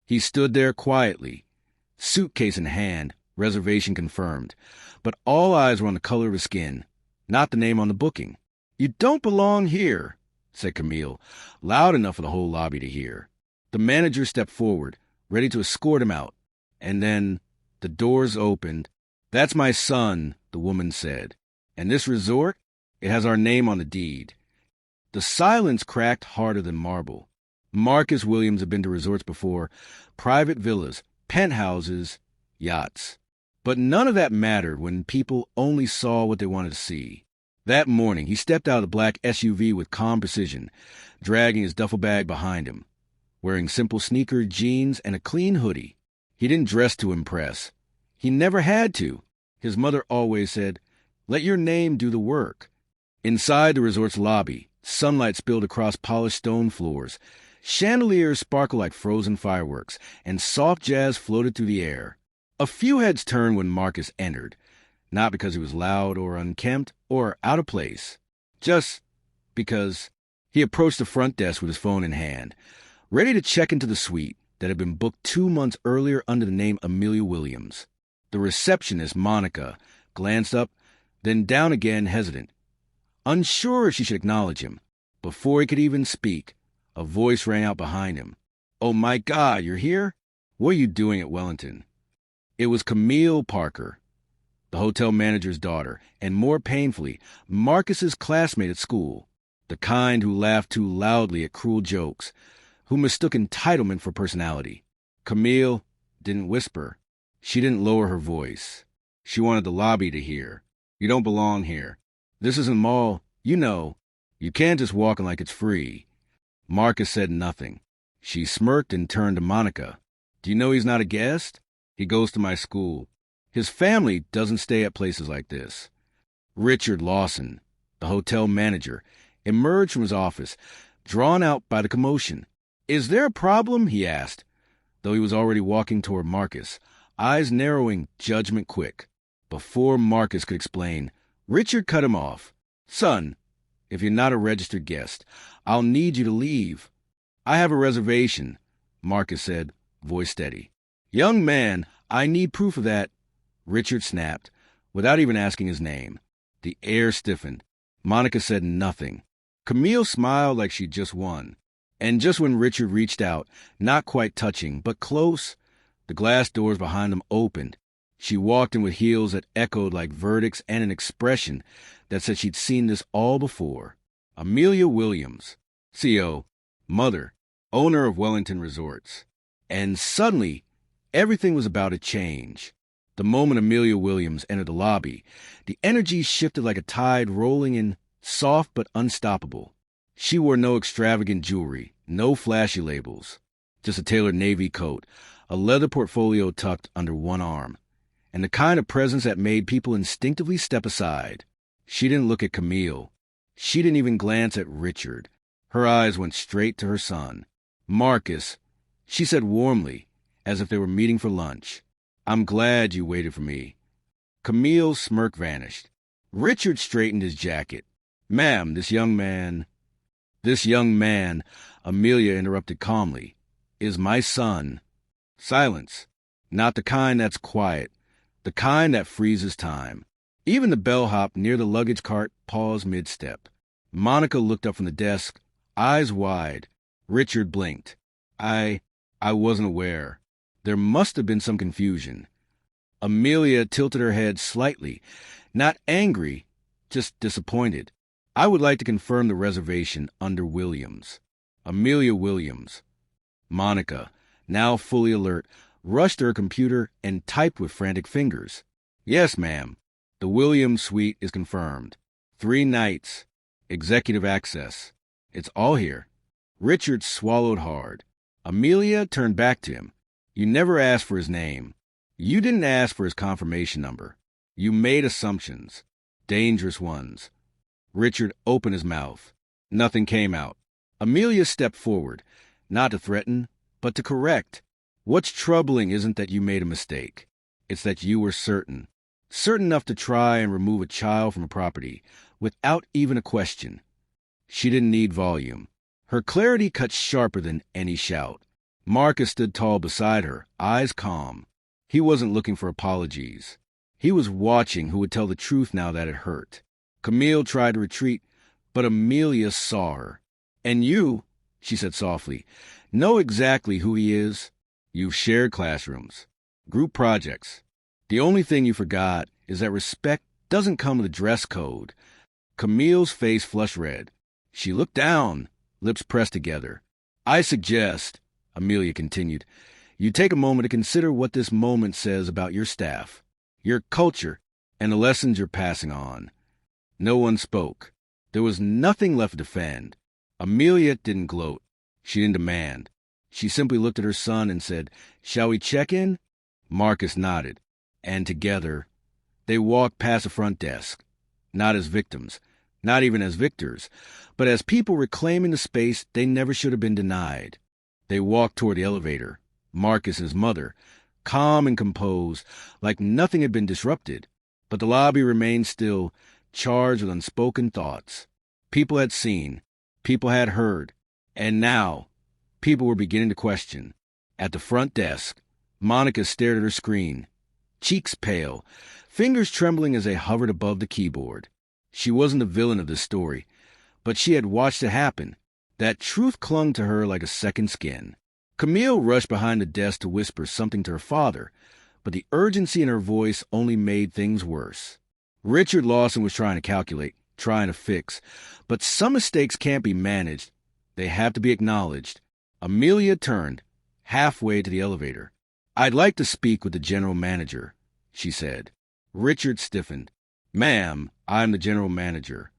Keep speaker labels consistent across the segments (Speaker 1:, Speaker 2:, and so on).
Speaker 1: He stood there quietly, suitcase in hand, reservation confirmed. But all eyes were on the color of his skin, not the name on the booking. "You don't belong here," said Camille, loud enough for the whole lobby to hear. The manager stepped forward, ready to escort him out. And then the doors opened. "That's my son," the woman said. "And this resort, it has our name on the deed." The silence cracked harder than marble. Marcus Williams had been to resorts before, private villas, penthouses, yachts. But none of that mattered when people only saw what they wanted to see. That morning, he stepped out of the black SUV with calm precision, dragging his duffel bag behind him. Wearing simple sneaker, jeans, and a clean hoodie. He didn't dress to impress. He never had to. His mother always said, "Let your name do the work." Inside the resort's lobby, sunlight spilled across polished stone floors. Chandeliers sparkled like frozen fireworks, and soft jazz floated through the air. A few heads turned when Marcus entered, not because he was loud or unkempt or out of place, just because he approached the front desk with his phone in hand, ready to check into the suite that had been booked 2 months earlier under the name Amelia Williams. The receptionist, Monica, glanced up, then down again, hesitant, unsure if she should acknowledge him. Before he could even speak, a voice rang out behind him. "Oh my God, you're here? What are you doing at Wellington?" It was Camille Parker, the hotel manager's daughter, and more painfully, Marcus's classmate at school, the kind who laughed too loudly at cruel jokes, who mistook entitlement for personality. Camille didn't whisper. She didn't lower her voice. She wanted the lobby to hear. "You don't belong here. This isn't mall. You know. You can't just walk in like it's free." Marcus said nothing. She smirked and turned to Monica. "Do you know he's not a guest? He goes to my school. His family doesn't stay at places like this." Richard Lawson, the hotel manager, emerged from his office, drawn out by the commotion. "Is there a problem?" he asked, though he was already walking toward Marcus, eyes narrowing, judgment quick. Before Marcus could explain, Richard cut him off. "Son, if you're not a registered guest, I'll need you to leave." "I have a reservation," Marcus said, voice steady. "Young man, I need proof of that," Richard snapped, without even asking his name. The air stiffened. Monica said nothing. Camille smiled like she'd just won. And just when Richard reached out, not quite touching, but close, the glass doors behind them opened. She walked in with heels that echoed like verdicts and an expression that said she'd seen this all before. Amelia Williams, CO, mother, owner of Wellington Resorts. And suddenly, everything was about to change. The moment Amelia Williams entered the lobby, the energy shifted like a tide rolling in, soft but unstoppable. She wore no extravagant jewelry, no flashy labels, just a tailored navy coat, a leather portfolio tucked under one arm, and the kind of presence that made people instinctively step aside. She didn't look at Camille. She didn't even glance at Richard. Her eyes went straight to her son. "Marcus," she said warmly, as if they were meeting for lunch. "I'm glad you waited for me." Camille's smirk vanished. Richard straightened his jacket. "Ma'am, this young man," Amelia interrupted calmly, "is my son." Silence. Not the kind that's quiet. The kind that freezes time. Even the bellhop near the luggage cart paused mid-step. Monica looked up from the desk, eyes wide. Richard blinked. I wasn't aware. There must have been some confusion." Amelia tilted her head slightly, not angry, just disappointed. "I would like to confirm the reservation under Williams." Amelia Williams. Monica, now fully alert, rushed to her computer and typed with frantic fingers. "Yes, ma'am. The Williams suite is confirmed. 3 nights. Executive access. It's all here." Richard swallowed hard. Amelia turned back to him. "You never asked for his name. You didn't ask for his confirmation number. You made assumptions. Dangerous ones." Richard opened his mouth. Nothing came out. Amelia stepped forward, not to threaten, but to correct. "What's troubling isn't that you made a mistake. It's that you were certain. Certain enough to try and remove a child from a property, without even a question." She didn't need volume. Her clarity cut sharper than any shout. Marcus stood tall beside her, eyes calm. He wasn't looking for apologies. He was watching who would tell the truth now that it hurt. Camille tried to retreat, but Amelia saw her. "And you," she said softly, "know exactly who he is. You've shared classrooms, group projects. The only thing you forgot is that respect doesn't come with a dress code." Camille's face flushed red. She looked down, lips pressed together. "I suggest," Amelia continued, "you take a moment to consider what this moment says about your staff, your culture, and the lessons you're passing on." No one spoke. There was nothing left to defend. Amelia didn't gloat. She didn't demand. She simply looked at her son and said, "Shall we check in?" Marcus nodded, and together they walked past the front desk, not as victims, not even as victors, but as people reclaiming the space they never should have been denied. They walked toward the elevator, Marcus and his mother, calm and composed, like nothing had been disrupted. But the lobby remained still, charged with unspoken thoughts. People had seen, people had heard, and now people were beginning to question. At the front desk, Monica stared at her screen, cheeks pale, fingers trembling as they hovered above the keyboard. She wasn't the villain of this story, but she had watched it happen. That truth clung to her like a second skin. Camille rushed behind the desk to whisper something to her father, but the urgency in her voice only made things worse. Richard Lawson was trying to calculate, trying to fix, but some mistakes can't be managed. They have to be acknowledged. Amelia turned, halfway to the elevator. "I'd like to speak with the general manager," she said. Richard stiffened. "Ma'am, I'm the general manager."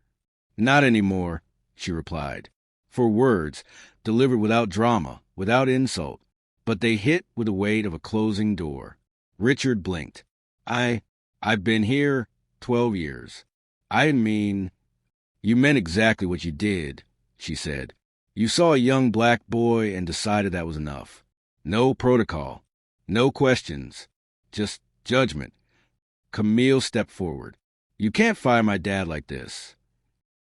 Speaker 1: "Not anymore," she replied. For words, delivered without drama, without insult, but they hit with the weight of a closing door. Richard blinked. I've been here 12 years. I mean, you meant exactly what you did," she said. "You saw a young black boy and decided that was enough. No protocol, no questions, just judgment." Camille stepped forward. "You can't fire my dad like this."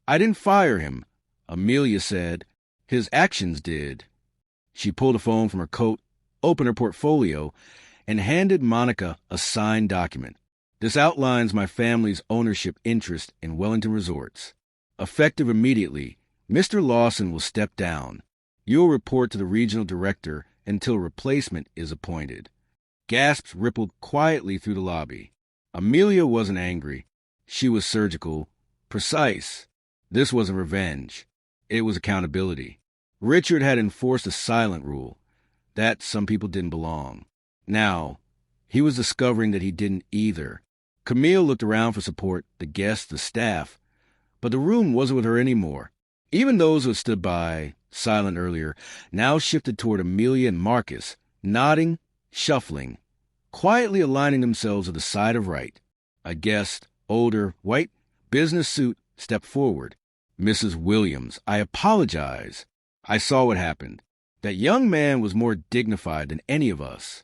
Speaker 1: "I didn't fire him," Amelia said. "His actions did." She pulled a phone from her coat, opened her portfolio, and handed Monica a signed document. "This outlines my family's ownership interest in Wellington Resorts. Effective immediately, Mr. Lawson will step down. You'll report to the regional director until a replacement is appointed." Gasps rippled quietly through the lobby. Amelia wasn't angry. She was surgical, precise. This wasn't revenge. It was accountability. Richard had enforced a silent rule, that some people didn't belong. Now, he was discovering that he didn't either. Camille looked around for support, the guests, the staff, but the room wasn't with her anymore. Even those who had stood by, silent earlier, now shifted toward Amelia and Marcus, nodding, shuffling, quietly aligning themselves to the side of right. A guest, older, white, business suit, stepped forward. "Mrs. Williams, I apologize. I saw what happened. That young man was more dignified than any of us."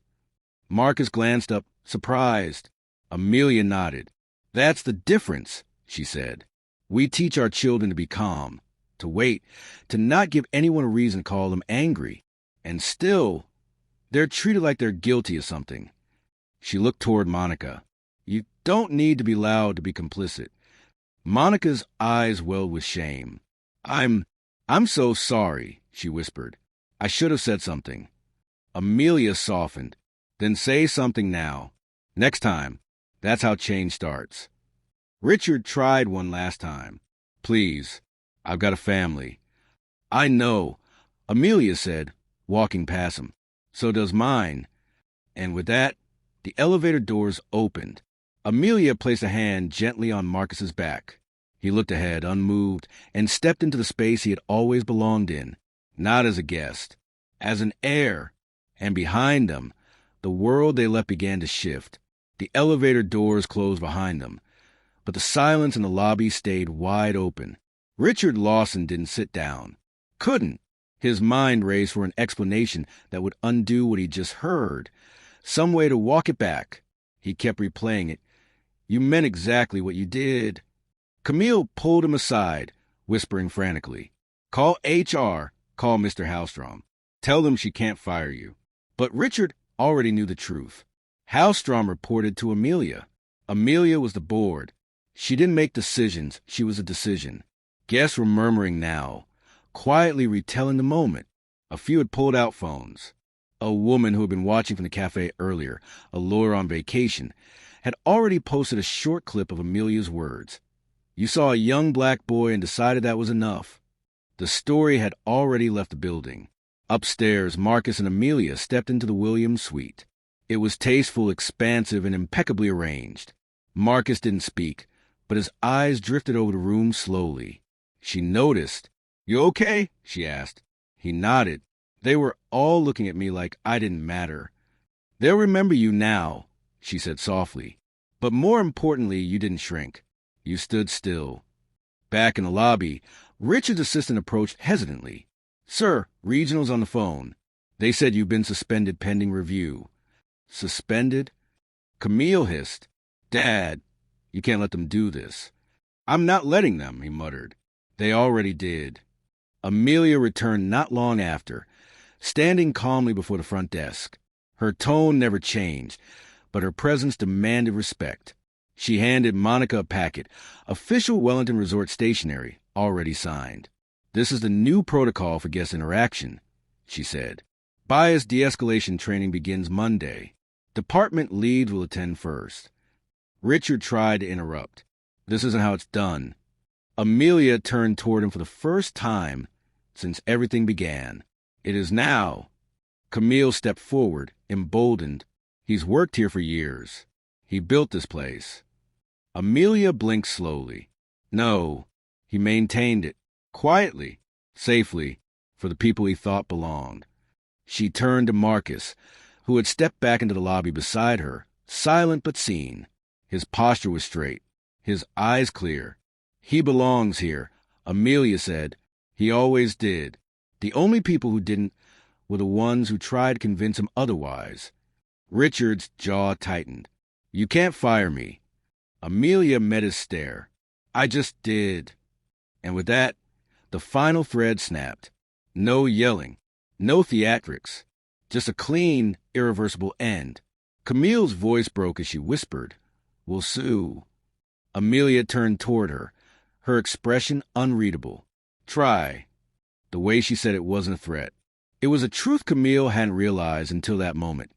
Speaker 1: Marcus glanced up, surprised. Amelia nodded. "That's the difference," she said. "We teach our children to be calm, to wait, to not give anyone a reason to call them angry. And still, they're treated like they're guilty of something." She looked toward Monica. "You don't need to be loud to be complicit." Monica's eyes welled with shame. I'm so sorry," she whispered. "I should have said something." Amelia softened. "Then say something now. Next time. That's how change starts." Richard tried one last time. "Please, I've got a family." "I know," Amelia said, walking past him. "So does mine." And with that, the elevator doors opened. Amelia placed a hand gently on Marcus's back. He looked ahead, unmoved, and stepped into the space he had always belonged in, not as a guest, as an heir. And behind them, the world they left began to shift. The elevator doors closed behind them, but the silence in the lobby stayed wide open. Richard Lawson didn't sit down. Couldn't. His mind raced for an explanation that would undo what he just heard. Some way to walk it back. He kept replaying it. "You meant exactly what you did." Camille pulled him aside, whispering frantically, "Call HR. Call Mr. Hallstrom." Tell them she can't fire you. But Richard already knew the truth. Hallstrom reported to Amelia. Amelia was the board. She didn't make decisions, she was a decision. Guests were murmuring now, quietly retelling the moment. A few had pulled out phones. A woman who had been watching from the cafe earlier, a lawyer on vacation, had already posted a short clip of Amelia's words. You saw a young black boy and decided that was enough. The story had already left the building. Upstairs, Marcus and Amelia stepped into the Williams suite. It was tasteful, expansive, and impeccably arranged. Marcus didn't speak, but his eyes drifted over the room slowly. She noticed. You okay? She asked. He nodded. They were all looking at me like I didn't matter. They'll remember you now, she said softly. But more importantly, you didn't shrink. You stood still. Back in the lobby, Richard's assistant approached hesitantly. Sir, regional's on the phone. They said you've been suspended pending review. Suspended? Camille hissed. Dad, you can't let them do this. I'm not letting them, he muttered. They already did. Amelia returned not long after, standing calmly before the front desk. Her tone never changed, but her presence demanded respect. She handed Monica a packet, official Wellington Resort stationery, already signed. This is the new protocol for guest interaction, she said. Bias de-escalation training begins Monday. Department leads will attend first. Richard tried to interrupt. This isn't how it's done. Amelia turned toward him for the first time since everything began. It is now. Camille stepped forward, emboldened. He's worked here for years. He built this place. Amelia blinked slowly. No, he maintained it. Quietly, safely, for the people he thought belonged. She turned to Marcus, who had stepped back into the lobby beside her, silent but seen. His posture was straight, his eyes clear. He belongs here, Amelia said. He always did. The only people who didn't were the ones who tried to convince him otherwise. Richard's jaw tightened. You can't fire me. Amelia met his stare. I just did. And with that, the final thread snapped. No yelling, no theatrics, just a clean, irreversible end. Camille's voice broke as she whispered, We'll sue. Amelia turned toward her, her expression unreadable. Try. The way she said it wasn't a threat. It was a truth Camille hadn't realized until that moment.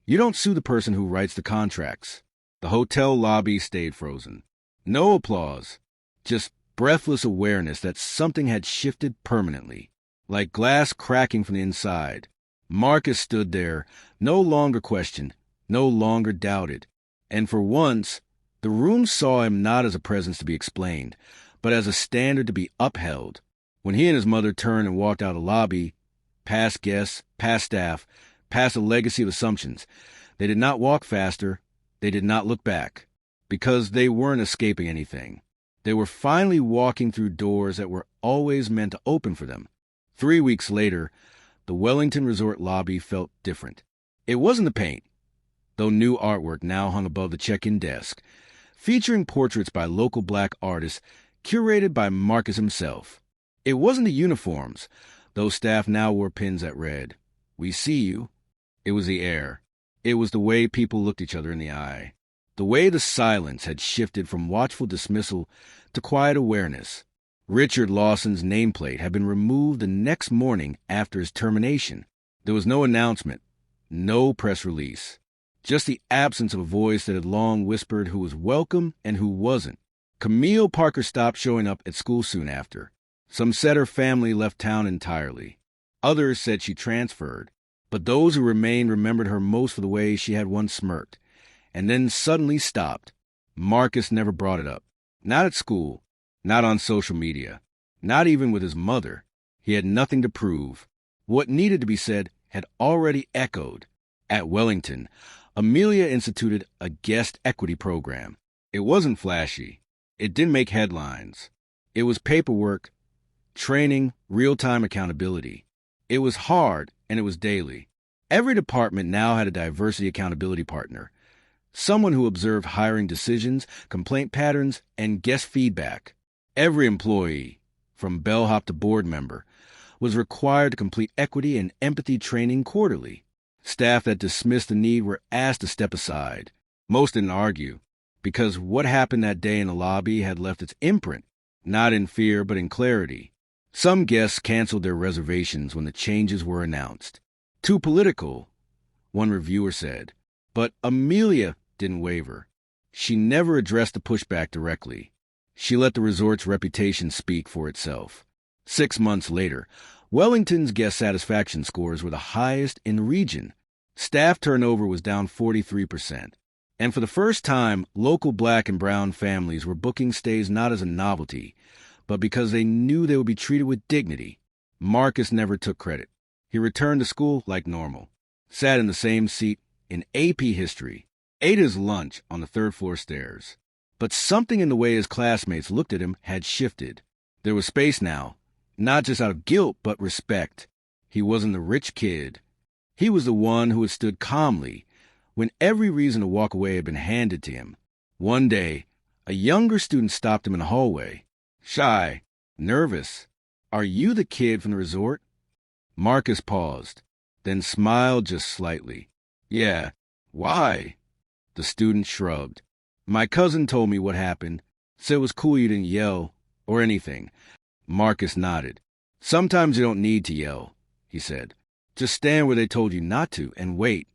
Speaker 1: You don't sue the person who writes the contracts. The hotel lobby stayed frozen. No applause, just breathless awareness that something had shifted permanently, like glass cracking from the inside. Marcus stood there, no longer questioned, no longer doubted. And for once, the room saw him not as a presence to be explained, but as a standard to be upheld. When he and his mother turned and walked out of the lobby, past guests, past staff, past a legacy of assumptions, they did not walk faster, they did not look back, because they weren't escaping anything. They were finally walking through doors that were always meant to open for them. 3 weeks later, the Wellington Resort lobby felt different. It wasn't the paint, though new artwork now hung above the check-in desk, featuring portraits by local black artists curated by Marcus himself. It wasn't the uniforms, though staff now wore pins that read, "We see you." It was the air. It was the way people looked each other in the eye. The way the silence had shifted from watchful dismissal to quiet awareness. Richard Lawson's nameplate had been removed the next morning after his termination. There was no announcement, no press release, just the absence of a voice that had long whispered who was welcome and who wasn't. Camille Parker stopped showing up at school soon after. Some said her family left town entirely. Others said she transferred. But those who remained remembered her most for the way she had once smirked, and then suddenly stopped. Marcus never brought it up. Not at school, not on social media, not even with his mother. He had nothing to prove. What needed to be said had already echoed. At Wellington, Amelia instituted a guest equity program. It wasn't flashy. It didn't make headlines. It was paperwork, training, real-time accountability. It was hard, and it was daily. Every department now had a diversity accountability partner, someone who observed hiring decisions, complaint patterns, and guest feedback. Every employee, from bellhop to board member, was required to complete equity and empathy training quarterly. Staff that dismissed the need were asked to step aside. Most didn't argue, because what happened that day in the lobby had left its imprint, not in fear but in clarity. Some guests canceled their reservations when the changes were announced. Too political, one reviewer said. But Amelia didn't waver. She never addressed the pushback directly. She let the resort's reputation speak for itself. 6 months later, Wellington's guest satisfaction scores were the highest in the region. Staff turnover was down 43%. And for the first time, local black and brown families were booking stays not as a novelty, but because they knew they would be treated with dignity. Marcus never took credit. He returned to school like normal, sat in the same seat in AP history, ate his lunch on the third-floor stairs. But something in the way his classmates looked at him had shifted. There was space now, not just out of guilt, but respect. He wasn't the rich kid. He was the one who had stood calmly when every reason to walk away had been handed to him. One day, a younger student stopped him in the hallway. Shy, nervous. "Are you the kid from the resort?" Marcus paused, then smiled just slightly. "Yeah. Why?" The student shrugged. "My cousin told me what happened. Said it was cool you didn't yell or anything." Marcus nodded. "Sometimes you don't need to yell," he said. "Just stand where they told you not to and wait."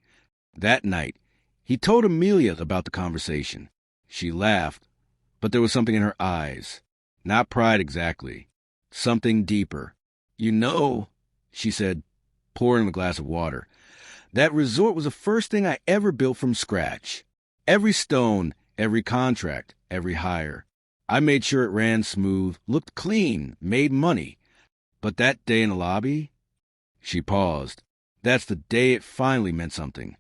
Speaker 1: That night, he told Amelia about the conversation. She laughed, but there was something in her eyes. Not pride exactly. Something deeper. "You know," she said, pouring him a glass of water, "that resort was the first thing I ever built from scratch. Every stone, every contract, every hire. I made sure it ran smooth, looked clean, made money. But that day in the lobby..." She paused. "That's the day it finally meant something."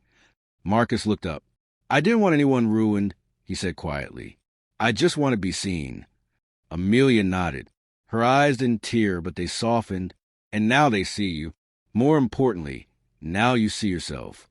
Speaker 1: Marcus looked up. "I didn't want anyone ruined," he said quietly. "I just want to be seen." Amelia nodded. Her eyes didn't tear, but they softened. "And now they see you. More importantly, now you see yourself."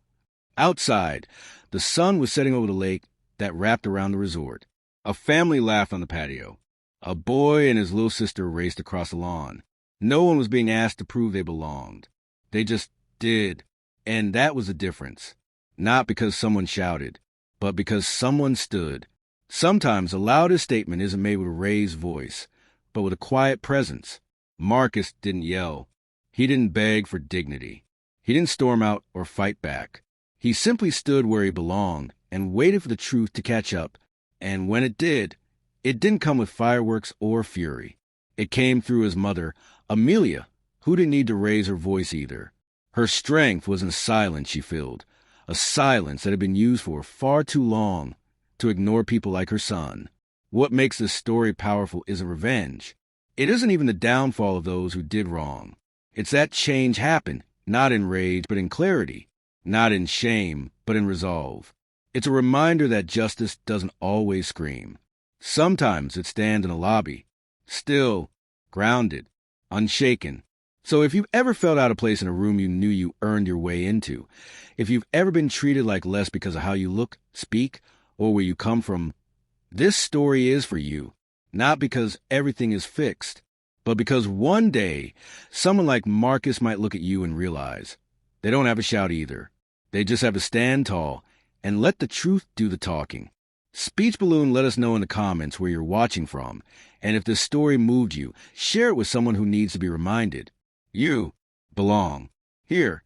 Speaker 1: Outside, the sun was setting over the lake that wrapped around the resort. A family laughed on the patio. A boy and his little sister raced across the lawn. No one was being asked to prove they belonged. They just did. And that was the difference. Not because someone shouted, but because someone stood. Sometimes the loudest statement isn't made with a raised voice, but with a quiet presence. Marcus didn't yell. He didn't beg for dignity. He didn't storm out or fight back. He simply stood where he belonged and waited for the truth to catch up. And when it didn't come with fireworks or fury. It came through his mother, Amelia, who didn't need to raise her voice either. Her strength was in the silence she filled, a silence that had been used for far too long to ignore people like her son. What makes this story powerful isn't revenge. It isn't even the downfall of those who did wrong. It's that change happened, not in rage, but in clarity, not in shame, but in resolve. It's a reminder that justice doesn't always scream. Sometimes it stands in a lobby, still, grounded, unshaken. So if you've ever felt out of place in a room you knew you earned your way into, if you've ever been treated like less because of how you look, speak, or where you come from, this story is for you, not because everything is fixed, but because one day someone like Marcus might look at you and realize they don't have to shout either. They just have to stand tall and let the truth do the talking. Speech Balloon, let us know in the comments where you're watching from, and if this story moved you, share it with someone who needs to be reminded. You belong here.